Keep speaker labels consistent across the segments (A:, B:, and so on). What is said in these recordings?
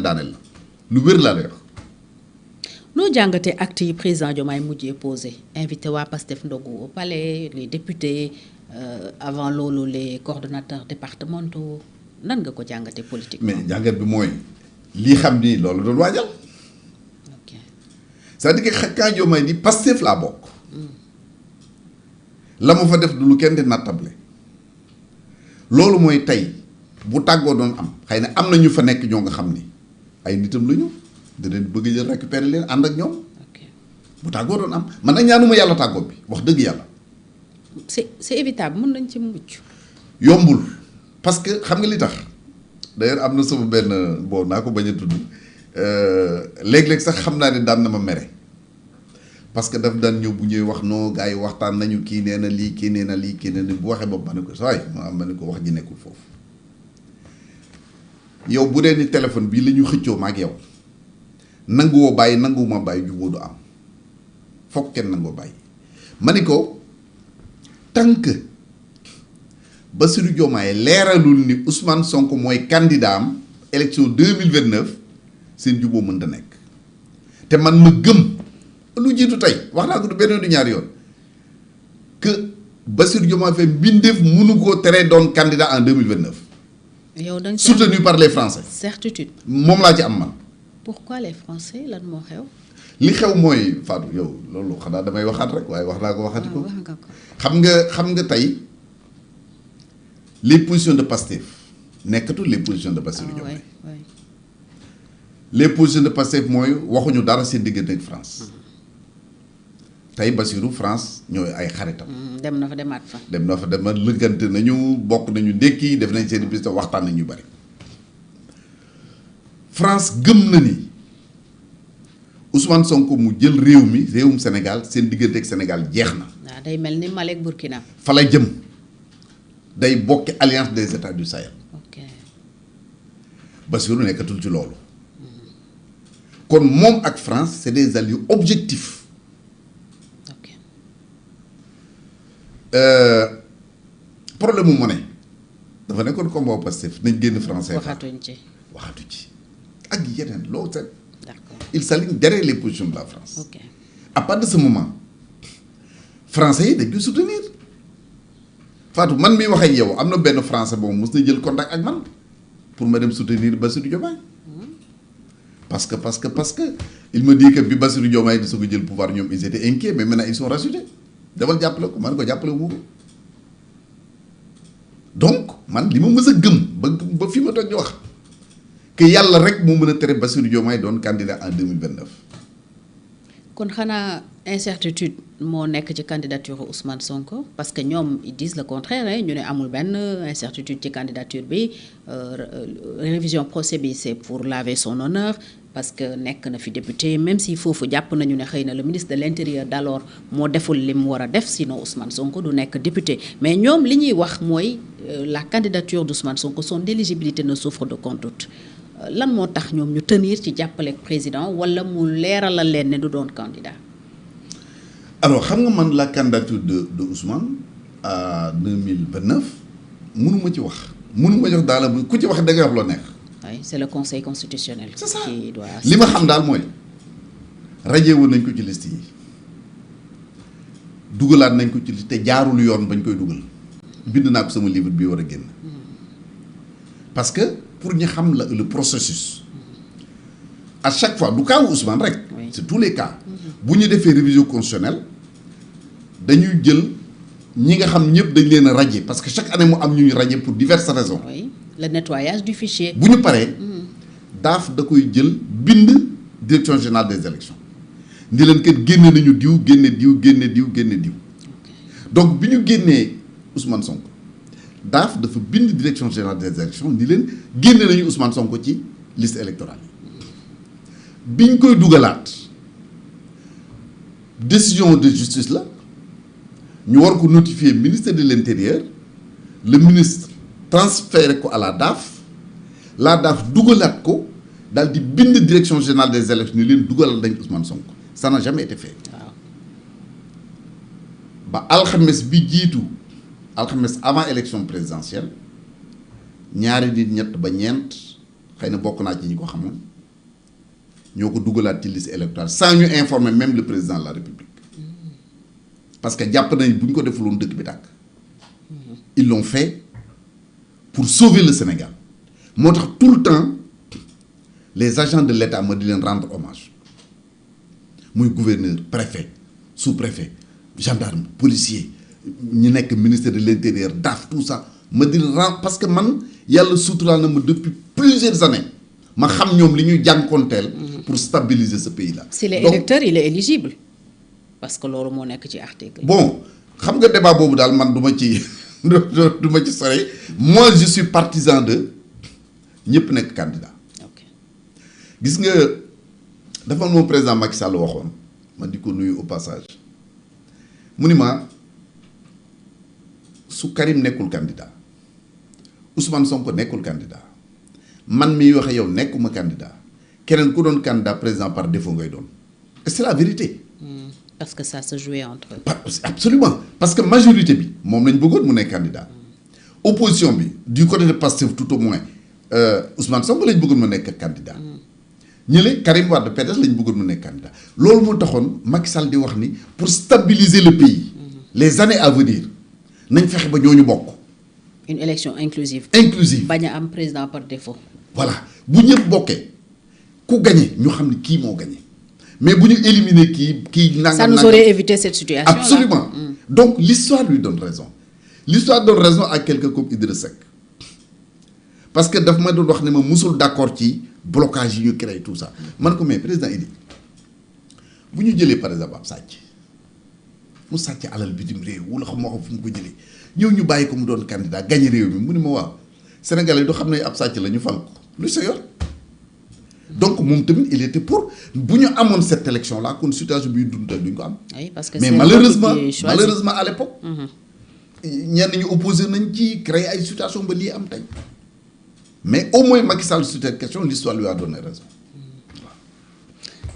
A: daaneel la lu wér laa lay wax.
B: noo jàngatee acte yi président Diomaye mujjee posé invité waa Pastef ndogu au palais les députés avant loolu les coordonnateurs départementaux nan nga ko jàngatee politiquement.
A: mais jàngat bi mooy lii xam ni loolu doon waajal.
B: ok
A: c'est-à-dire que quand Diomaye di Pastef laa bokk. la ma fa def du lu kenn di nattable loolu mooy tey bu tàggoo doon am xëy na am na ñu fa nekk ñoo nga xam ni ay nitam la ñu dinañ bëgg jël récupérer leen ànd ak ñoom. bu tàggoo doon am man nag ñaanuma yàlla tàggoo bi wax dëgg yàlla.
B: c'est évitable mën nañ ci mucc.
A: yombul parce que xam nga li tax d'ailleurs am na sama benn boo naa ko bañ a tudd léeg-léeg sax xam naa ne daan na ma mere. parce que daf daan ñëw bu ñëwee wax noo gars yi waxtaan nañu kii nee na lii kii nee na lii kii nee na bu waxee bopp ma ne ko saa yi ma ne ko wax ji nekkul foofu yow bu dee ni téléphone bii la ñu xëccoo ma ak yow nanguwoo bàyyi nanguwuma bàyyi jubóo du am foog kenn nangoo bàyyi ma ni ko tant que Bassirou Diomaye leeralul ni Ousmane Sonko mooy candidat am élection 2029 seen jubóo mënta nekk te man ma gëm. lu jiitu tey wax naa ko du benn du ñaari yoon que Bassirou Diomaye Faye mbindeef mënu koo teree doon candidat en 2029.
B: yow dañ
A: soutenu par les Français.
B: certitude.
A: moom laa ci am man.
B: pourquoi les Français lan moo xew.
A: li xew mooy Fatou yow loolu xanaa damay waxaat rek waaye wax naa ko waxati ko. xam nga tey les positions de Pastef nekkatul les positions de Bassirou Diomaye. les positions de Pastef mooy waxuñu dara seen diggante ak France. tey Bassirou France ñooy ay xaritam.
B: dem na fa demaat fa.
A: dem na fa demaat lëggante nañu bokk nañu ndékki def nañ seen i bis waxtaan nañu bari. France gëm na ni Ousmane Sonko mu jël réewum Sénégal seen diggante ak Sénégal jeex na.
B: waaw day mel ni Mali ak Burkina.
A: fa la jëm day bokki alliance des états du Sahel.
B: ok
A: Bassirou nekkatul ci loolu. kon moom ak France c'est des alliés objectifs. problème mu monnaie dafa nekkoon combat Pastef nañ génn français.
B: waxatuñ ci
A: ak yeneen loolu sax.
B: d'accord
A: il s'aligne derrière les positions de la France.
B: ok
A: à partir de ce moment français yi dañ koy soutenir Fatou man miy wax ak yow am na benn français boobu mos na jël contact ak man pour ma dem soutenir Bassirou Diomaye parce que il me dit que bi Bassirou Diomaye di soog a jël pouvoir ñoom ils étaient inquiets mais maintenant ils sont rassurés. demal jàppale ko man ko jàppale wu ko donc man li ma mës a gëm ba fi ma toog di wax que yàlla rek moo mën a tere Bassirou Diomaye doon candidat en 2029.
B: kon xanaa incertitude moo nekk ci candidature Ousmane Sonko parce que ñoom ils disent le contraire ñu ne amul benn incertitude ci candidature bi révision procès bi c'est pour laver son honneur parce que nekk na fi député même si foofu jàpp nañu ne xëy na le ministre de l'intérieur d'alors moo deful li mu war a def sinon Ousmane Sonko du nekk député mais ñoom li ñuy wax mooy la candidature d'Ousmane Sonko son éligibilité ne souffre d'aucun doute lan moo tax ñoom ñu tenir ci jàppale président wala mu leeralal leen ne du doon candidat.
A: alors xam nga man la candidature de Ousmane à 2029 mënuma ci wax mënuma jox daal ku ci wax da ngay wax loo neex.
B: oui c'est le conseil constitutionnel.
A: c'est ça
B: qui doit.
A: li ma xam daal mooy radié woon nañ ko ci liste yi dugalaat nañ ko ci liste te jaarul yoon bañ koy dugal bind naa ko sama livre bi war a génn parce que pour ñu xam le processus à chaque fois du cas wu Ousmane rek.
B: Oui.
A: c'est tous les cas. bu ñu defee révision constitutionnelle dañuy jël ñi nga xam ñëpp dañ leen a radier parce que chaque année mu am ñu radier pour diverses raisons.
B: oui le nettoyage du fichier.
A: bu ñu paree daaf da koy jël bind direction générale des élections ndi leen kat génne nañu diw génne diw génne diw génne diw donc bi ñu génnee Ousmane Sonko daaf dafa bind direction générale des élections ndi leen génne nañu Ousmane Sonko ci liste électorale yi bi ñu koy dugalaat décision de justice la ñu war ko notifier ministère de l'intérieur le ministre transféré ko à la DAF dugalaat ko daal di bind direction générale des élections ni leen dugalal dañ Ousmane Sonko ça n'a jamais été fait.
B: waaw
A: ba alxames bi jiitu alxames avant élection présidentielle ñaari nit ñett ba ñeent xëy na bokk naa ci ñi ko xamoon ñoo ko dugalaat ci liste électorale sans ñu informer même le président de la République parce que jàpp nañ bu ñu ko defuloon dëkk bi tàkk ils l'ont fait pour sauver le Sénégal moo tax tout le temps les agents de l'État ma di leen rendre hommage muy gouverneur préfet sous-préfet gendarme policier ñi nekk ministère de l'intérieur DAF tout ça ma di leen parce que man yàlla suturaal na ma depuis plusieurs années ma xam ñoom li ñuy jànkoonteel pour stabiliser ce pays là.
B: s'il est électeur il est éligible parce que loolu moo nekk ci article.
A: bon xam nga débat boobu daal man du ma ci du ma ci sore moi je suis partisan de ñëpp nekk candidat.
B: ok
A: gis nga dafa moom président Macky Sall waxoon ma di ko nuyu au passage mu ni ma su Karim nekkul candidat Ousmane Sonko nekkul candidat man miy waxe yow nekkuma candidat keneen ku doon candidat président par défaut ngay doon et c'est la vérité.
B: parce que ça se jouait entre eux.
A: Absolument parce que majorité bi moom lañ bëggoon mu nekk candidat opposition bi du côté de Pastef tout au moins Ousmane Sonko lañ bëggoon mu nekk candidat ñële Karim Wade PDS lañ bëggoon mu nekk candidat loolu moo taxoon Macky Sall di wax ni pour stabiliser le pays les années à venir nañ fexe ba ñooñu bokk.
B: une élection inclusive.
A: bañ
B: a am président par défaut.
A: voilà bu ñëpp bokkee ku gagné ñu xam ne kii moo gagné mais bu ñu éliminer kii nangam.
B: ça nous aurait évité cette situation là.
A: Absolument. Donc l'histoire lui donne raison l'histoire donne raison à quelqu'un comme Idriss Seck parce que daf ma doon wax ne ma musul d'accord ci blocage yi ñu créé tout ça man ko mais président Idi bu ñu jëlee par exemple ab sàcc mu sàcc alal bitim réew wala xam moo xam fu mu ko jëlee ñëw ñu bàyyi ko mu doon candidat gagné réew mi mu ne ma waaw Sénégalais yi doo xam ne ab sàcc la ñu fal ko lu sa yor donc moom tamit il était pour bu ñu amoon cette élection là kon situation bi dund duñ ko am.
B: oui parce que
A: mais malheureusement à l'époque ñenn ñu opposé nañ ci créer ay situation ba lii am tey mais au moins Macky Sall sur cette question l'histoire lui a donné raison.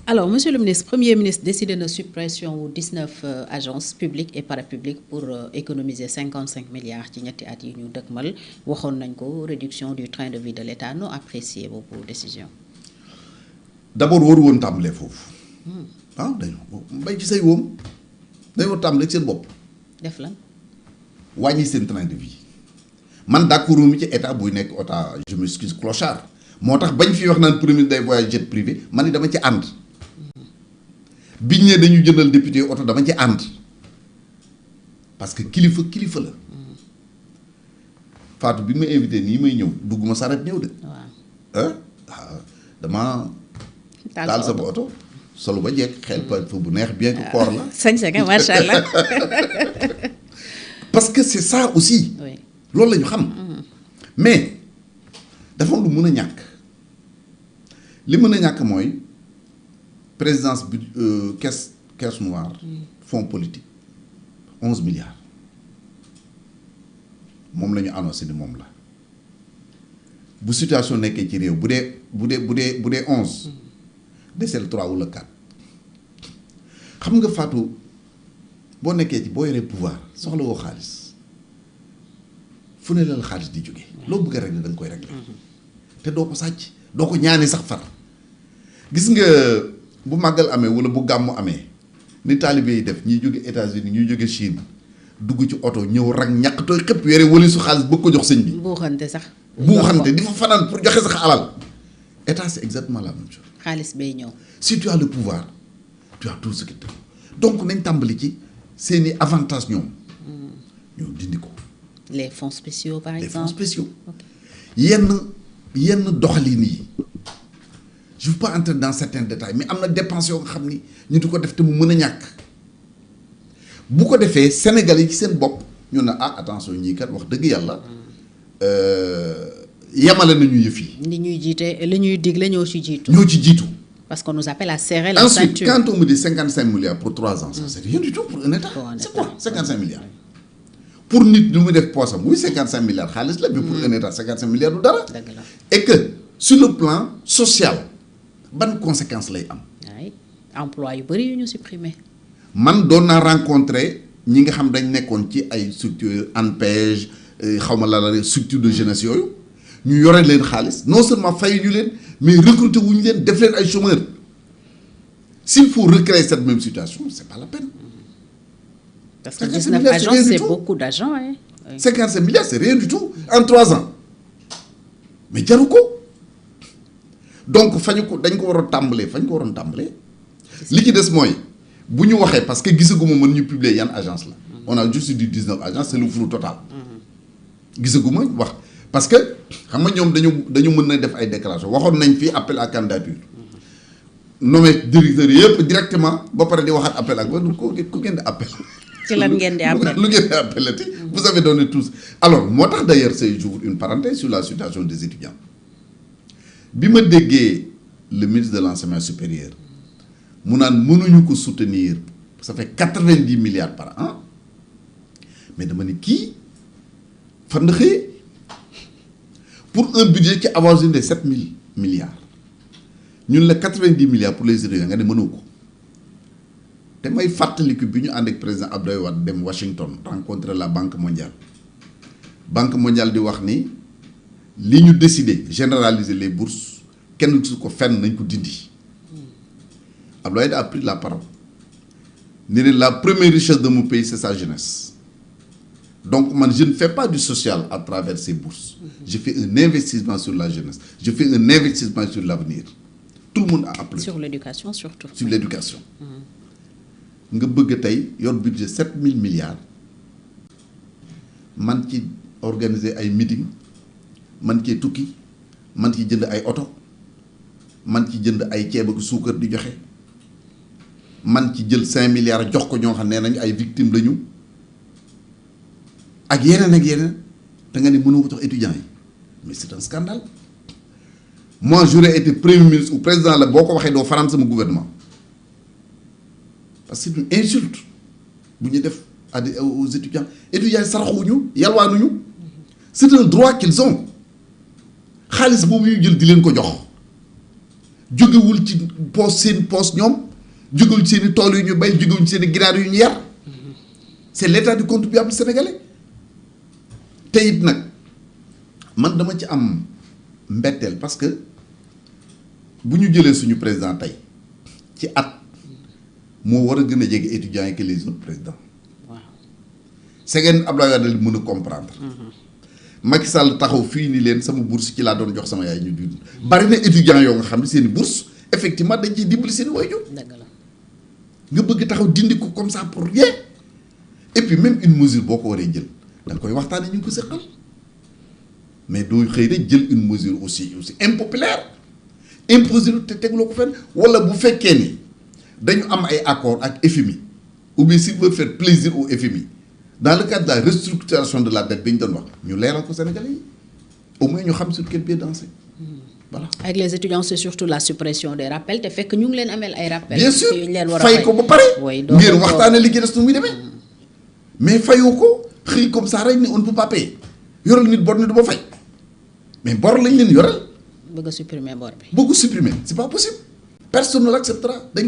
B: Alors monsieur le ministre premier ministre décidé na suppression wu 19 agences publiques et parapubliques pour économiser 55 milliards ci ñetti at yi ñu dëkkmal waxoon nañ ko réduction du train de vie de l'État noo apprécié boobu décision.
A: D'abord waru woon tàmbalee foofu ah dañoo mbay ci say woom dañoo tàmbalee seen bopp.
B: def lan.
A: wàññi seen train de vie man d'accord mi ci état buy nekk état je m'excuse clochard moo tax bañ fi wax naan premier day voyage jet privé man ni dama ci ànd biñ ne dañu jëndal député oto dama ci ànd parce que kilifa la Fatou bi ma invité nii may ñëw dugguma saret ñëw de.
B: waaw
A: dama taal sama oto solo ba jekk xel pa fa bu neex bien que koor la.
B: sañ-sañ macha allah.
A: parce que c'est ça aussi.
B: oui
A: loolu la ñu xam. mais dafa lu mën a ñàkk li mën a ñàkk mooy présidence bi caisse noire. fonds politique 11 milliards moom la ñu annoncé ni moom la bu situation nekkee ci réew bu dee 11 desel 3 wala 4 xam nga Fatou boo nekkee ci boo yoree pouvoir soxla woo xaalis fu ne la xaalis di jóge loo bëgg a régler da nga koy régler te doo ko sàcc doo ko ñaani sax far gis nga bu màggal amee wala bu gàmmu amee ni taalibe yi def ñuy jóge États-Unis ñuy jóge Chine dugg ci oto ñëw rang ñàkk tooy xëpp yore wala su xaalis bëgg ko jox sëñ bi.
B: buuxante sax.
A: buuxante di fa fanaan pour joxe sax alal état c'est exactement la même chose.
B: xaalis bay ñëw.
A: si tu as le pouvoir tu as tout ce qu'il te faut donc nañ tàmbali ci seeni avantages ñoom. ñoo dindi ko.
B: les fonds spéciaux par exemple.
A: les fonds spéciaux. yenn doxalin yi je ne veux pas entrer dans certains détails mais am na dépenses yoo nga xam ni ñu di ko def te mu mën a ñàkk bu ko defee Sénégal yi ci seen bopp ñu ne attention ñii kat wax dëgg yàlla yamale nañu yëf yi.
B: li ñuy jiite li ñuy digle ñoo ci jiitu. parce qu'on nous appelle à serrer la ceinture.
A: Ensuite, quand on me dit 55 milliards pour 3 ans, ça c'est rien du tout pour un État. C'est quoi 55 milliards pour nit ñu mu def poosam oui 55 milliards xaalis la mais pour un État 55 milliards du dara. et que sur le plan social ban conséquence lay am.
B: ay emploi yu bëri yu ñu supprimer.
A: man doon naa rencontrer ñi nga xam dañ nekkoon ci ay structure ANPEJ xaw ma la structure de jeunesse yooyu ñu yore leen xaalis non seulement fay ñu leen mais recruter wuñu leen def leen ay chômeurs s'il faut recréer cette même situation c'est pas la peine.
B: Parce que 19 agents c'est beaucoup d'agents hein.
A: 57 milliards c'est rien du tout en 3 ans mais jaru ko donc fañu ko dañ ko war a tàmbalee fañ ko waroon tàmbalee. li ci des mooy bu ñu waxee parce que gisaguma mën ñu publier yan agence la. on a juste dit 19 agences c'est le flou total. gisaguma wax parce que xam nga ñoom dañu mën na def ay déclaration waxoon nañ fii appel à candidature. nommé directeur yëpp directement ba pare di waxaat appel ak ku ngeen di appel.
B: ci lan ngeen di appel
A: lu ngeen di appelati vous avez donné tous. alors moo tax d'ailleurs c'est j'ouvre une parenthèse sur la situation des étudiants bi ma déggee le ministre de l'enseignement supérieur mu naan mënuñu ko soutenir ça fait 90 milliards par an mais dama ne kii fan la xëyee pour un budget qui avoisine les 7 000 milliards ñun la 90 milliards pour les étudiants nga ne mënoo ko te may fàttaliku bi ñu ànd ak président Abdoulaye Wade dem Washington rencontrer la Banque mondiale di wax ni li ñu décidé généraliser les bourses kenn su ko fenn nañ ko dindi Abdoulaye a pris la parole ni la première richesse de mon pays c'est sa jeunesse donc man je ne fais pas du social à travers ces bourses je fais un investissement sur la jeunesse je fais un investissement sur l'avenir tout le monde a appelé
B: sur l'éducation surtout
A: sur l'éducation nga bëgg tey yor budget 7 000 milliards man ci organiser ay meeting man ci tukki man ci jënd ay oto man ci jënd ay ceeb ak suukar di joxe man ci jël 5 milliards jox ko ñoo xam ne nañu ay victimes lañu ak yeneen da nga ne mënoo ko jox étudiants yi mais c'est un scandale moi j'aurais été premier ministre ou président la boo ko waxee doo faram sama gouvernement parce que c'est une insulte bu ñu def aux étudiants yi saraxuñu yalwaanuñu c'est un droit qu'ils ont xaalis boobu ñu jël di leen ko jox jógewul ci seen poos ñoom jógewul ci seen i tool yu ñu bay jógewul ci seen i ginaar yu ñu yar c'est l'état du contribuable sénégalais te it nag man dama ci am mbetteel parce que bu ñu jëlee suñu président tey ci at moo war a gën a jege étudiants yi que les autres présidents waaw c'est ngeen Abdoulaye Wade mën a comprendre Macky Sall taxaw fii ni leen sama bourse ci laa doon jox sama yaay ñu dund bari na étudiants yoo nga xam ne seen i bourse effectivement dañ ciy dimbali seen i waajur nga bëgg taxaw dindi ko comme ça pour rien et puis même une mesure boo ko waree jël da nga koy waxtaanee ñu ngi ko seqal mais doo xëy rek jël une mesure aussi impopulaire imposer te tegloo ko fenn wala bu fekkee ni dañu am ay accord ak FMI ou bien s'il veut faire plaisir au FMI dans le cadre de la restructuration de la dette bi ñu doon wax ñu leeral ko Sénégalais yi au moins ñu xam sur quel pied danser voilà.
B: avec les étudiants c'est surtout la suppression des rappels te fekk ñu ngi leen ameel ay rappels.
A: bien sûr
B: yu ñu leen war a
A: fay ko ba pare. ngir waxtaanee li ci des nu muy demee mais fayoo ko xëy comme ça rek ni on ne peut pas payer yoral nit bor ni du ma fay mais bor lañ leen yoral.
B: bëgg a supprimer bor bi.
A: bëgg supprimer c'est pas possible personne ne l'acceptera dañ koy